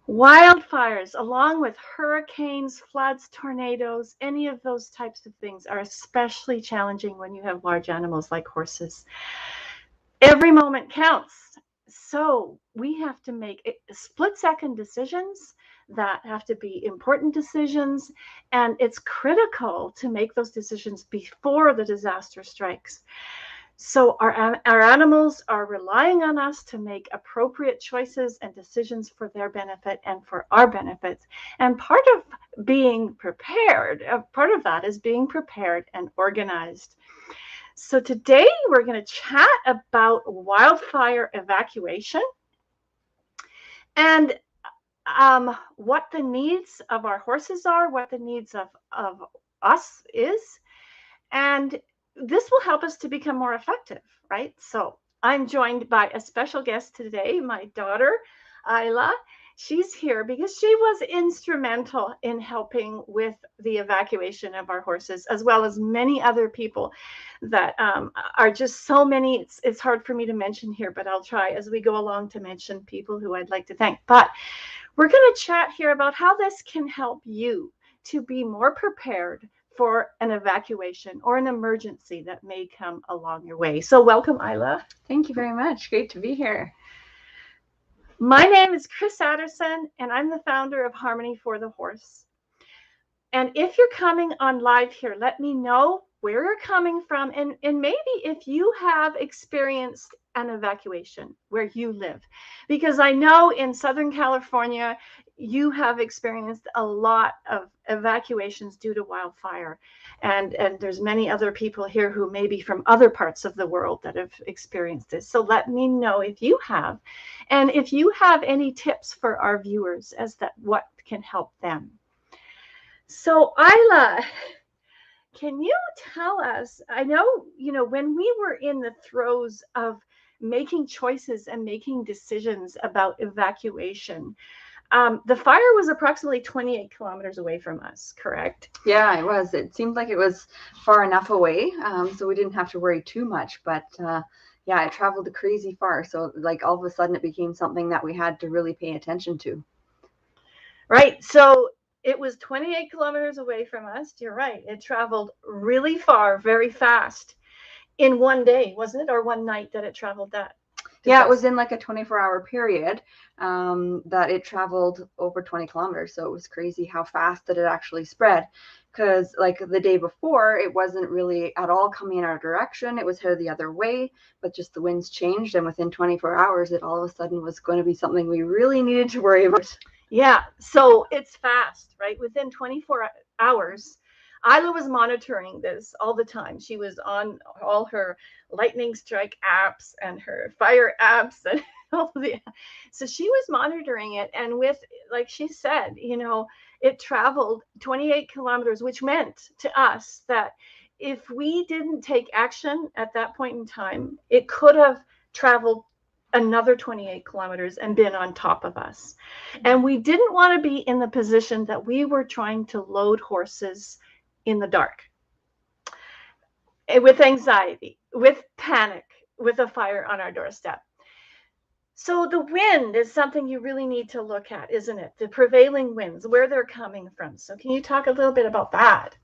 Wildfires, along with hurricanes, floods, tornadoes, any of those types of things are especially challenging when you have large animals like horses. Every moment counts. So we have to make split-second decisions that have to be important decisions, and it's critical to make those decisions before the disaster strikes. So our animals are relying on us to make appropriate choices and decisions for their benefit and for our benefits. And part of being prepared, part of that is being prepared and organized. So today we're going to chat about wildfire evacuation and what the needs of our horses are, what the needs of us is, and this will help us to become more effective, right? So I'm joined by a special guest today, my daughter, Isla. She's here because she was instrumental in helping with the evacuation of our horses, as well as many other people that are just so many. It's hard for me to mention here, but I'll try as we go along to mention people who I'd like to thank. But we're going to chat here about how this can help you to be more prepared for an evacuation or an emergency that may come along your way. So welcome, Isla. Thank you very much. Great to be here. My name is Chris Adderson, and I'm the founder of Harmony for the Horse. And if you're coming on live here, let me know where you're coming from, and maybe if you have experienced an evacuation where you live, because I know in Southern California you have experienced a lot of evacuations due to wildfire, and there's many other people here who may be from other parts of the world that have experienced this. So let me know if you have, and if you have any tips for our viewers as that what can help them. So Isla, can you tell us, I know, when we were in the throes of making choices and making decisions about evacuation, the fire was approximately 28 kilometers away from us, correct? Yeah, it was. It seemed like it was far enough away, so we didn't have to worry too much. But yeah, it traveled crazy far. So like all of a sudden it became something that we had to really pay attention to. Right. So it was 28 kilometers away from us. You're right. It traveled really far, very fast in one day, wasn't it? Or one night that it traveled that? Yeah, it was in like a 24-hour period that it traveled over 20 kilometers. So it was crazy how fast that it actually spread. Because like the day before, it wasn't really at all coming in our direction. It was headed the other way, but just the winds changed. And within 24 hours, it all of a sudden was going to be something we really needed to worry about. Yeah, so it's fast, right? Within 24 hours, Isla was monitoring this all the time. She was on all her lightning strike apps and her fire apps and all the, so she was monitoring it. And with, like she said, it traveled 28 kilometers, which meant to us that if we didn't take action at that point in time, it could have traveled another 28 kilometers and been on top of us. And we didn't want to be in the position that we were trying to load horses in the dark with anxiety, with panic, with a fire on our doorstep. So the wind is something you really need to look at, isn't it? The prevailing winds, where they're coming from. So can you talk a little bit about that?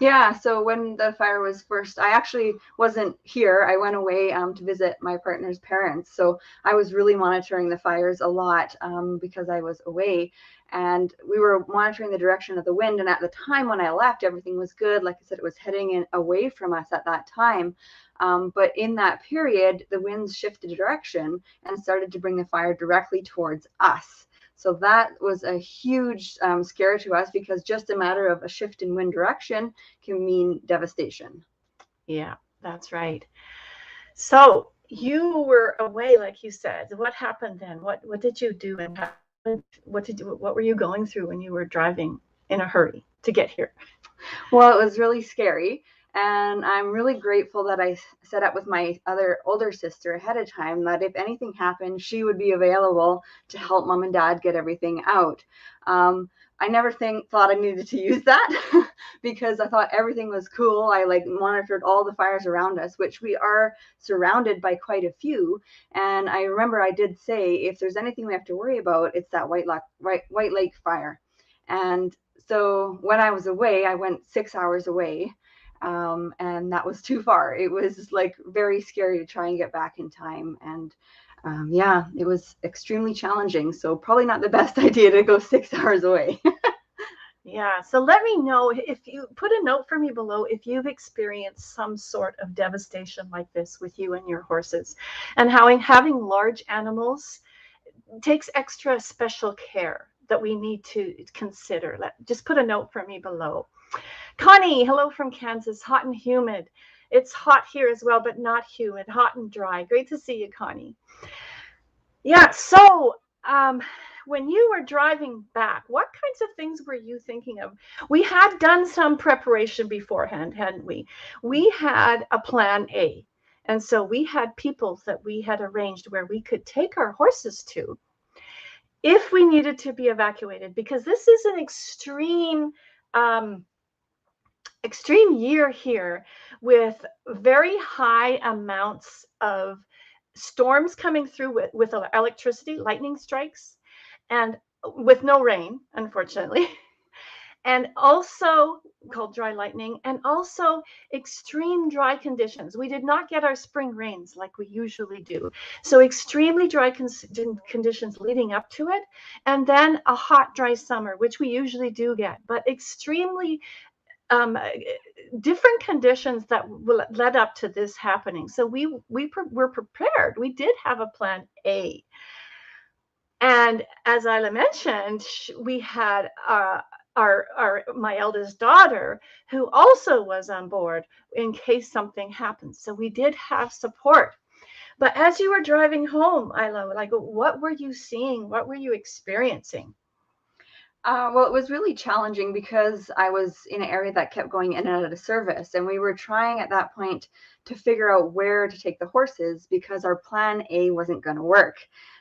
Yeah, so when the fire was first, I actually wasn't here. I went away to visit my partner's parents. So I was really monitoring the fires a lot because I was away. And we were monitoring the direction of the wind. And at the time when I left, everything was good. Like I said, it was heading away from us at that time. But in that period, the winds shifted direction and started to bring the fire directly towards us. So that was a huge scare to us because just a matter of a shift in wind direction can mean devastation. Yeah, that's right. So you were away, like you said. What happened then? What did you do, and what were you going through when you were driving in a hurry to get here? Well, it was really scary. And I'm really grateful that I set up with my other older sister ahead of time that if anything happened, she would be available to help mom and dad get everything out. I never thought I needed to use that because I thought everything was cool. I like monitored all the fires around us, which we are surrounded by quite a few. And I remember I did say, if there's anything we have to worry about, it's that White Lake fire. And so when I was away, I went 6 hours away. And that was too far. It was like very scary to try and get back in time. And yeah, it was extremely challenging. So probably not the best idea to go 6 hours away. Yeah, so let me know if you put a note for me below if you've experienced some sort of devastation like this with you and your horses, and how having large animals takes extra special care that we need to consider. Just put a note for me below. Connie, hello from Kansas, hot and humid. It's hot here as well, but not humid, hot and dry. Great to see you, Connie. Yeah, so when you were driving back, what kinds of things were you thinking of? We had done some preparation beforehand, hadn't we? We had a plan A. And so we had people that we had arranged where we could take our horses to if we needed to be evacuated, because this is an extreme year here with very high amounts of storms coming through with electricity, lightning strikes, and with no rain, unfortunately. And also called dry lightning, and also extreme dry conditions. We did not get our spring rains like we usually do. So extremely dry conditions leading up to it, and then a hot, dry summer, which we usually do get, but extremely different conditions that led up to this happening. So we were prepared. We did have a plan A. And as Isla mentioned, we had my eldest daughter, who also was on board in case something happens. So we did have support. But as you were driving home, Isla, like, what were you seeing? What were you experiencing? Well, it was really challenging because I was in an area that kept going in and out of service. And we were trying at that point to figure out where to take the horses because our plan A wasn't going to work.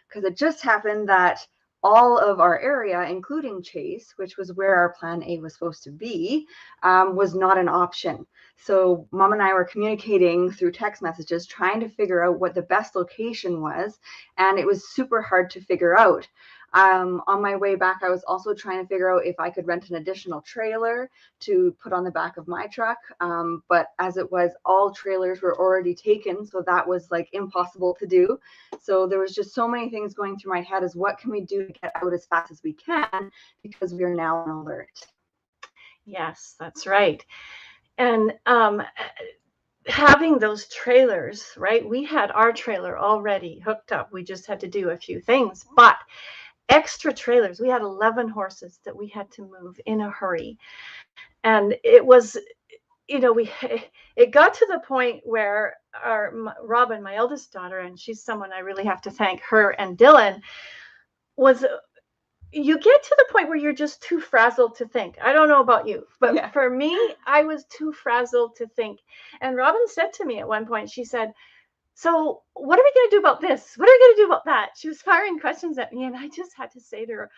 Because it just happened that all of our area, including Chase, which was where our plan A was supposed to be, was not an option. So Mom and I were communicating through text messages, trying to figure out what the best location was. And it was super hard to figure out. On my way back, I was also trying to figure out if I could rent an additional trailer to put on the back of my truck. But as it was, all trailers were already taken. So that was like impossible to do. So there was just so many things going through my head as what can we do to get out as fast as we can because we are now on alert. Yes, that's right. And having those trailers, right? We had our trailer already hooked up. We just had to do a few things, but extra trailers. We had 11 horses that we had to move in a hurry. And it was, it got to the point where Robin, my eldest daughter, and she's someone I really have to thank, her and Dylan, was, you get to the point where you're just too frazzled to think. I don't know about you, but for me, I was too frazzled to think. And Robin said to me at one point, she said, so what are we going to do about this? What are we going to do about that? She was firing questions at me, and I just had to say to her,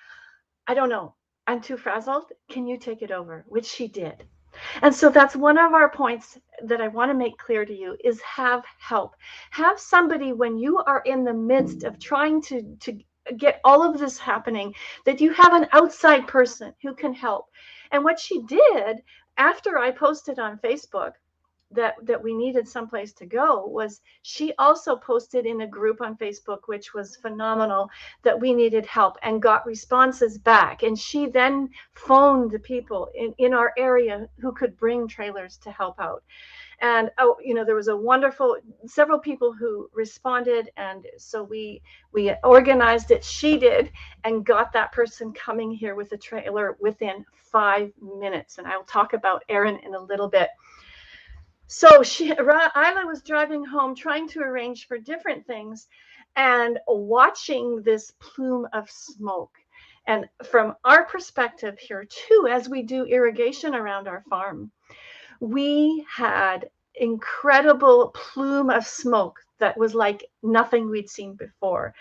I don't know. I'm too frazzled. Can you take it over? Which she did. And so that's one of our points that I want to make clear to you is have help. Have somebody when you are in the midst of trying to get all of this happening, that you have an outside person who can help. And what she did after I posted on Facebook that we needed someplace to go was she also posted in a group on Facebook, which was phenomenal, that we needed help and got responses back. And she then phoned the people in our area who could bring trailers to help out. And there was a wonderful several people who responded, and so we organized it. She did, and got that person coming here with a trailer within 5 minutes. And I'll talk about Erin in a little bit. So Isla was driving home, trying to arrange for different things, and watching this plume of smoke. And from our perspective here too, as we do irrigation around our farm, we had incredible plume of smoke that was like nothing we'd seen before.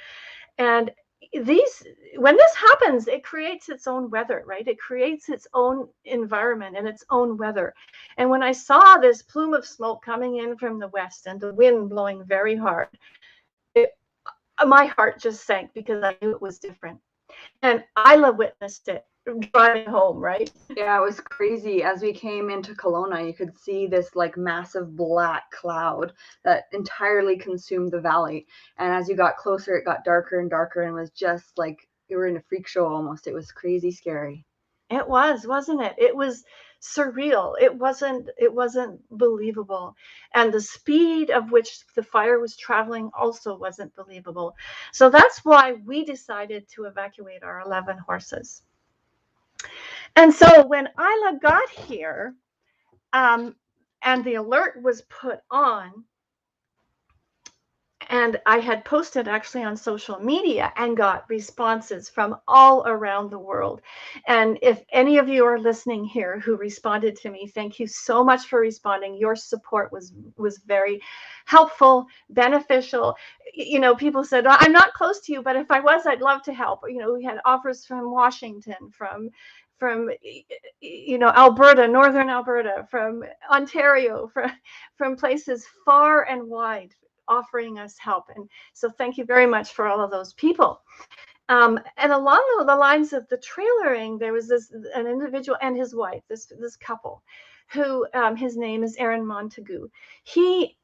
And these, when this happens, it creates its own weather, right? It creates its own environment and its own weather. And when I saw this plume of smoke coming in from the west and the wind blowing very hard, my heart just sank because I knew it was different. And Isla witnessed it driving home, right? Yeah, it was crazy. As we came into Kelowna, you could see this like massive black cloud that entirely consumed the valley. And as you got closer, it got darker and darker and was just like you were in a freak show almost. It was crazy scary. It was, wasn't it? It was surreal. It wasn't believable. And the speed of which the fire was traveling also wasn't believable. So that's why we decided to evacuate our 11 horses. And so when Isla got here, and the alert was put on, and I had posted actually on social media and got responses from all around the world. And if any of you are listening here who responded to me, thank you so much for responding. Your support was very helpful, beneficial. People said, I'm not close to you, but if I was, I'd love to help. We had offers from Washington, from Alberta, northern Alberta, from Ontario, from places far and wide, offering us help. And so thank you very much for all of those people. And along the lines of the trailering, there was an individual and his wife, this couple, who his name is Aaron Montagu. He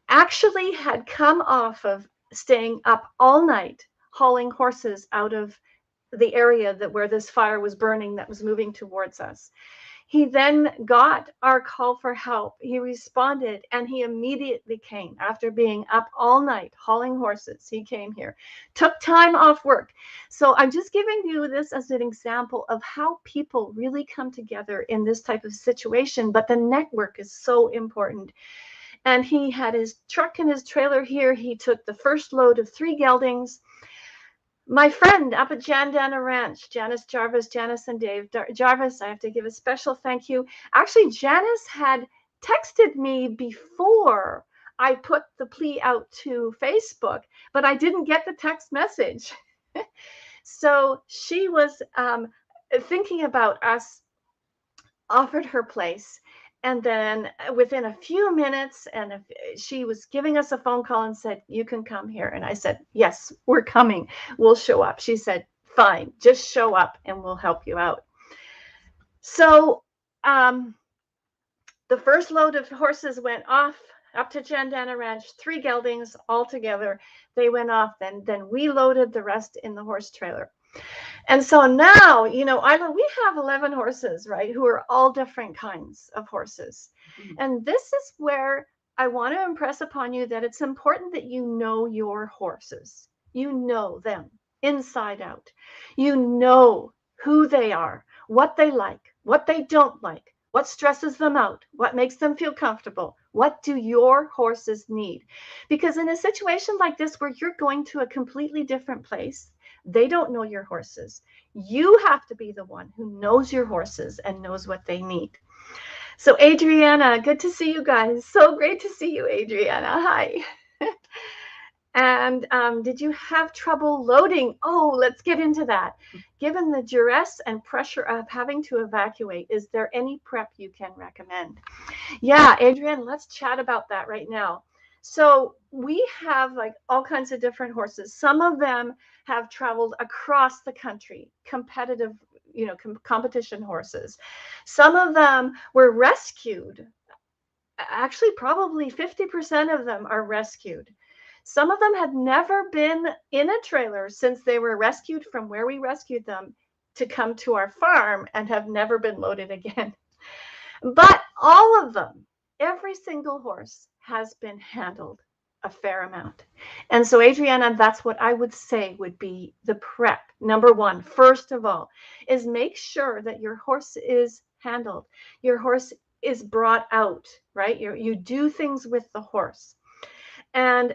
actually had come off of staying up all night hauling horses out of the area where this fire was burning that was moving towards us. He then got our call for help. He responded, and he immediately came after being up all night hauling horses. He came here, took time off work. So I'm just giving you this as an example of how people really come together in this type of situation. But the network is so important. And he had his truck and his trailer here. He took the first load of 3 geldings. My friend up at Jandana Ranch, Janice Jarvis, Janice and Dave Jarvis, I have to give a special thank you. Actually, Janice had texted me before I put the plea out to Facebook, but I didn't get the text message. So she was thinking about us, offered her place. And then within a few minutes, and she was giving us a phone call and said, you can come here. And I said, yes, we're coming. We'll show up. She said, fine, just show up and we'll help you out. So the first load of horses went off up to Jandana Ranch, 3 geldings all together. They went off. Then we loaded the rest in the horse trailer. And so now, we have 11 horses, right, who are all different kinds of horses. Mm-hmm. And this is where I want to impress upon you that it's important that you know your horses. You know them inside out. You know who they are, what they like, what they don't like, what stresses them out, what makes them feel comfortable. What do your horses need? Because in a situation like this where you're going to a completely different place, they don't know your horses. You have to be the one who knows your horses and knows what they need. So Adriana, good to see you guys. So great to see you, Adriana. Hi. And did you have trouble loading? Oh, let's get into that. Given the duress and pressure of having to evacuate, is there any prep you can recommend? Yeah, Adrienne, let's chat about that right now. So we have like all kinds of different horses. Some of them have traveled across the country, competitive, competition horses. Some of them were rescued. Actually, probably 50% of them are rescued. Some of them had never been in a trailer since they were rescued from where we rescued them to come to our farm and have never been loaded again. But all of them, every single horse has been handled a fair amount. And so, Adriana, that's what I would say would be the prep. Number one, first of all, is make sure that your horse is handled. Your horse is brought out, right? You do things with the horse. And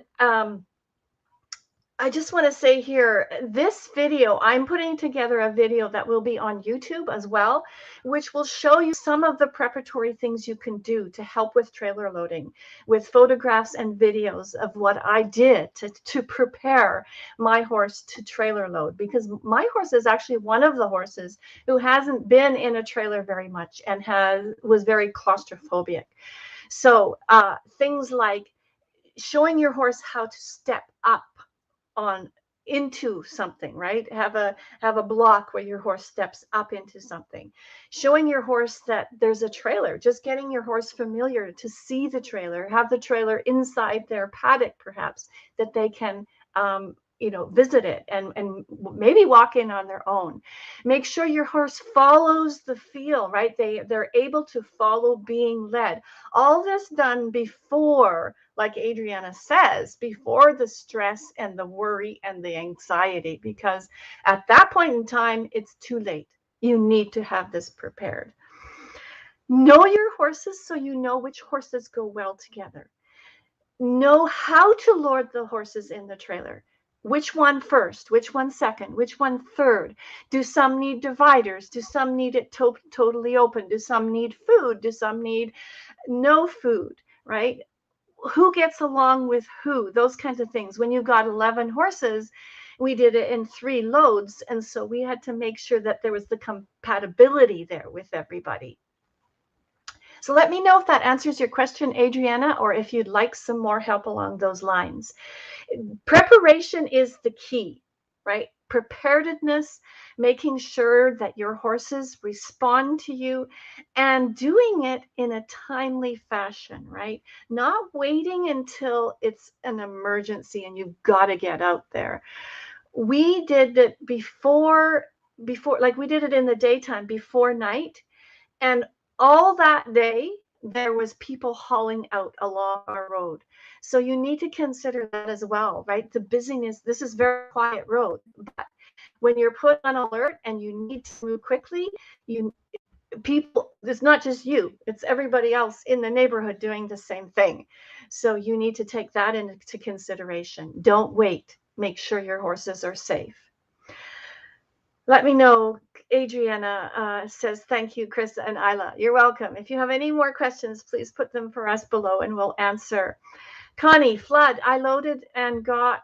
I just want to say here, this video, I'm putting together a video that will be on YouTube as well, which will show you some of the preparatory things you can do to help with trailer loading, with photographs and videos of what I did to prepare my horse to trailer load, because my horse is actually one of the horses who hasn't been in a trailer very much and was very claustrophobic. So things like showing your horse how to step up on into something, right? Have a block where your horse steps up into something. Showing your horse that there's a trailer, just getting your horse familiar to see the trailer, have the trailer inside their paddock perhaps, that they can visit it and maybe walk in on their own. Make sure your horse follows the feel, right? They're able to follow being led. All this done before, like Adriana says, before the stress and the worry and the anxiety, because at that point in time, it's too late. You need to have this prepared. Know your horses so you know which horses go well together. Know how to load the horses in the trailer. Which one first? Which one second? Which one third? Do some need dividers? Do some need it totally open? Do some need food? Do some need no food, right? Who gets along with who? Those kinds of things. When you've got 11 horses, we did it in 3 loads. And so we had to make sure that there was the compatibility there with everybody. So let me know if that answers your question, Adriana, or if you'd like some more help along those lines. Preparation is the key, right? Preparedness, making sure that your horses respond to you and doing it in a timely fashion, right? Not waiting until it's an emergency and you've got to get out there. We did it before, like we did it in the daytime before night, and all that day, there was people hauling out along our road. So you need to consider that as well, right? The busyness, this is very quiet road, but when you're put on alert and you need to move quickly, it's not just you, it's everybody else in the neighborhood doing the same thing. So you need to take that into consideration. Don't wait. Make sure your horses are safe. Let me know. Adriana says, thank you, Chris and Isla. You're welcome. If you have any more questions, please put them for us below and we'll answer. Connie, flood. I loaded and got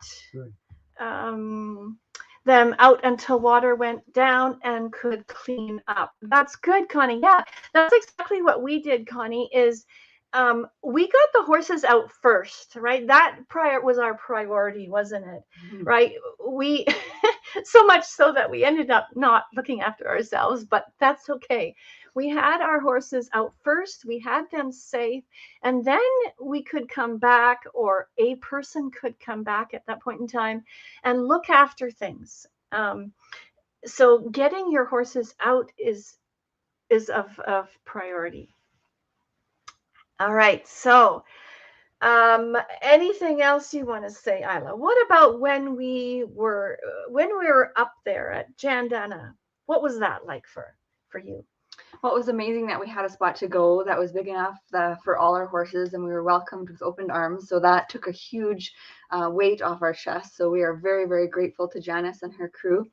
them out until water went down and could clean up. That's good, Connie. Yeah, that's exactly what we did, Connie, is we got the horses out first, right? That was our priority, wasn't it? Mm-hmm. Right? We so much so that we ended up not looking after ourselves, but that's okay. We had our horses out first, we had them safe, and then we could come back, or a person could come back at that point in time and look after things. So getting your horses out is of priority. All right, so anything else you want to say, Isla? What about when we were up there at Jandana? What was that like for you? Well, it was amazing that we had a spot to go that was big enough for all our horses, and we were welcomed with open arms. So that took a huge weight off our chest. So we are very, very grateful to Janice and her crew.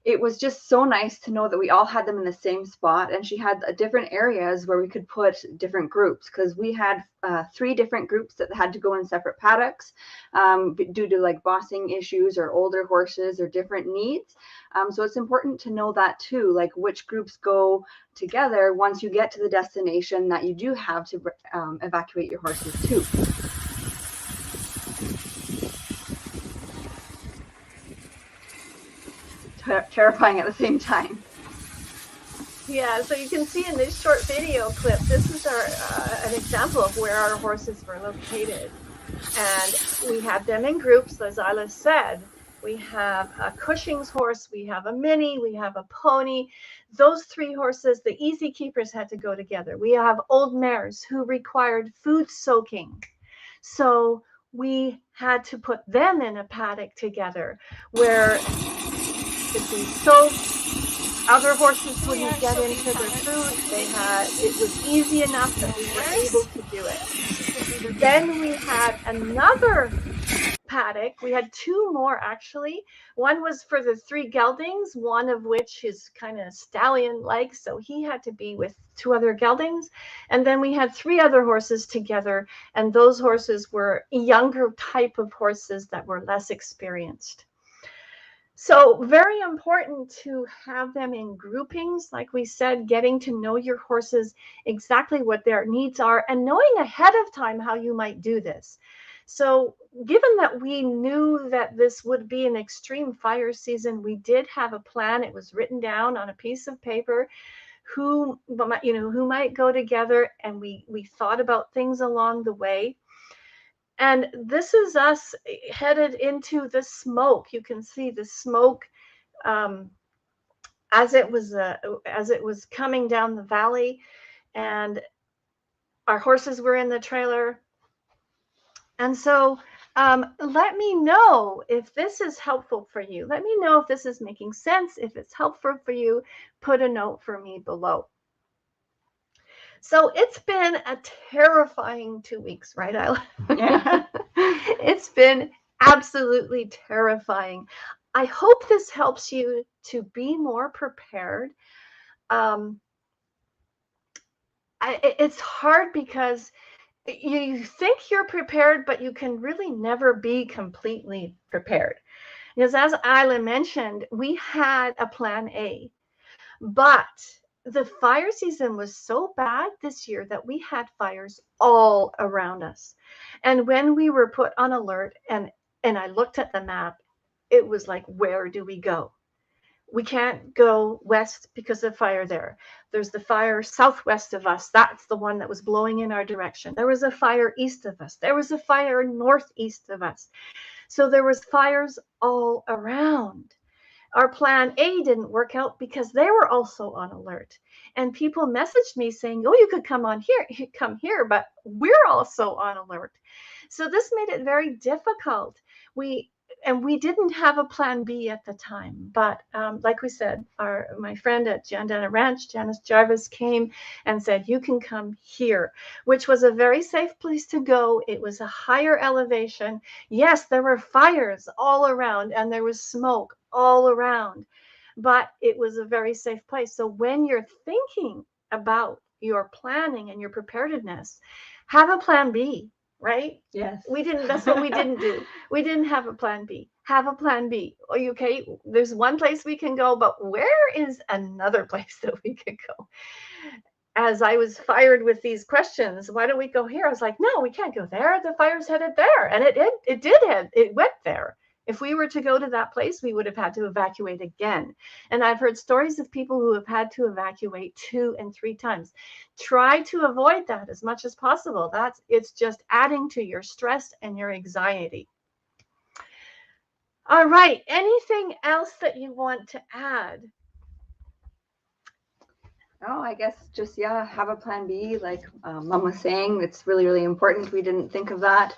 It was just so nice to know that we all had them in the same spot, and she had different areas where we could put different groups, because we had 3 different groups that had to go in separate paddocks due to like bossing issues or older horses or different needs. So it's important to know that too, like which groups go together once you get to the destination that you do have to evacuate your horses to. Terrifying at the same time. Yeah, so you can see in this short video clip, this is an example of where our horses were located. And we had them in groups, as Isla said. We have a Cushing's horse, we have a Mini, we have a pony. Those 3 horses, the easy keepers, had to go together. We have old mares who required food soaking. So we had to put them in a paddock together where if we soaked, other horses wouldn't get into their food. It was easy enough that we were able to do it. Then we had another paddock. We had 2 more actually. One was for the 3 geldings, one of which is kind of stallion-like, so he had to be with 2 other geldings. And then we had 3 other horses together, and those horses were younger type of horses that were less experienced. So very important to have them in groupings. Like we said, getting to know your horses, exactly what their needs are, and knowing ahead of time how you might do this. So given that we knew that this would be an extreme fire season, we did have a plan. It was written down on a piece of paper who might go together, and we thought about things along the way. And this is us headed into the smoke. You can see the smoke um, as it was coming down the valley, and our horses were in the trailer. And so let me know if this is helpful for you. Let me know if this is making sense. If it's helpful for you, put a note for me below. So it's been a terrifying 2 weeks, right, Isla? Yeah. It's been absolutely terrifying. I hope this helps you to be more prepared. It's hard because you think you're prepared, but you can really never be completely prepared. Because as Isla mentioned, we had a plan A, but the fire season was so bad this year that we had fires all around us. And when we were put on alert and I looked at the map, it was like, where do we go? We can't go west because of fire there. There's the fire southwest of us. That's the one that was blowing in our direction. There was a fire east of us. There was a fire northeast of us. So there was fires all around. Our plan A didn't work out because they were also on alert. And people messaged me saying, oh, you could come here, but we're also on alert. So this made it very difficult. We didn't have a plan B at the time. But like we said, my friend at Jandana Ranch, Janice Jarvis, came and said, you can come here, which was a very safe place to go. It was a higher elevation. Yes, there were fires all around and there was smoke all around, but it was a very safe place. So when you're thinking about your planning and your preparedness, have a plan B. Right? Yes. That's what we didn't do. We didn't have a plan B. Have a plan B. Okay, there's one place we can go, but where is another place that we could go? As I was fired with these questions, why don't we go here? I was like, no, we can't go there. The fire's headed there. And it went there. If we were to go to that place, we would have had to evacuate again. And I've heard stories of people who have had to evacuate 2 and 3 times. Try to avoid that as much as possible. It's just adding to your stress and your anxiety. All right. Anything else that you want to add? Oh, I guess just, yeah, have a plan B. Like Mom was saying, it's really, really important. We didn't think of that.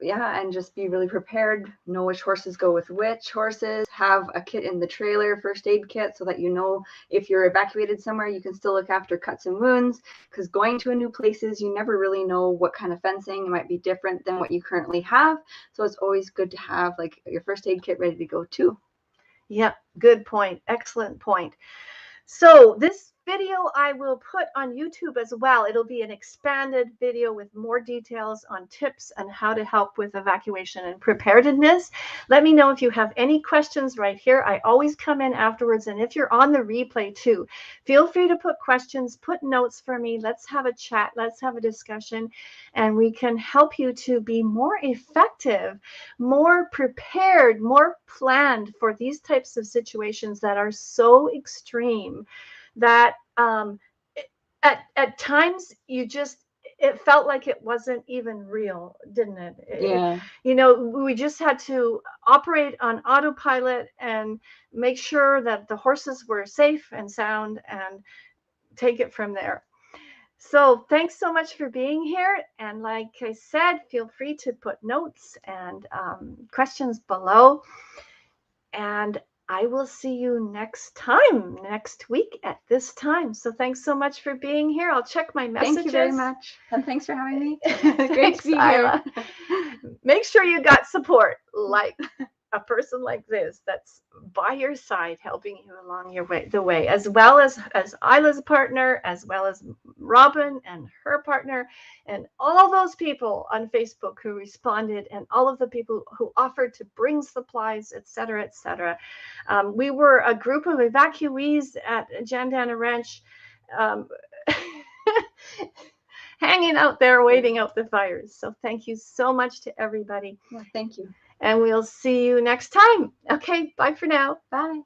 Yeah, and just be really prepared. Know which horses go with which horses. Have a kit in the trailer, first aid kit, so that you know if you're evacuated somewhere, you can still look after cuts and wounds. Because going to a new places, you never really know what kind of fencing. It might be different than what you currently have. So it's always good to have like your first aid kit ready to go too. Yep, good point. Excellent point. So this video I will put on YouTube as well. It'll be an expanded video with more details on tips and how to help with evacuation and preparedness. Let me know if you have any questions right here. I always come in afterwards, and if you're on the replay too, feel free to put questions, put notes for me. Let's have a chat. Let's have a discussion, and we can help you to be more effective, more prepared, more planned for these types of situations that are so extreme that at times it felt like it wasn't even real, didn't it? Yeah. We just had to operate on autopilot and make sure that the horses were safe and sound and take it from there. So thanks so much for being here. And like I said, feel free to put notes and questions below. And I will see you next week at this time. So thanks so much for being here. I'll check my messages. Thank you very much. And thanks for having me. Great Thanks, to be here. Make sure you got support, like a person like this that's by your side, helping you along the way, as well as Isla's partner, as well as Robin and her partner, and all those people on Facebook who responded, and all of the people who offered to bring supplies, etc., etc. We were a group of evacuees at Jandana Ranch. Um, hanging out there waiting out the fires. So thank you so much to everybody. Yeah, thank you. And we'll see you next time. Okay, bye for now. Bye.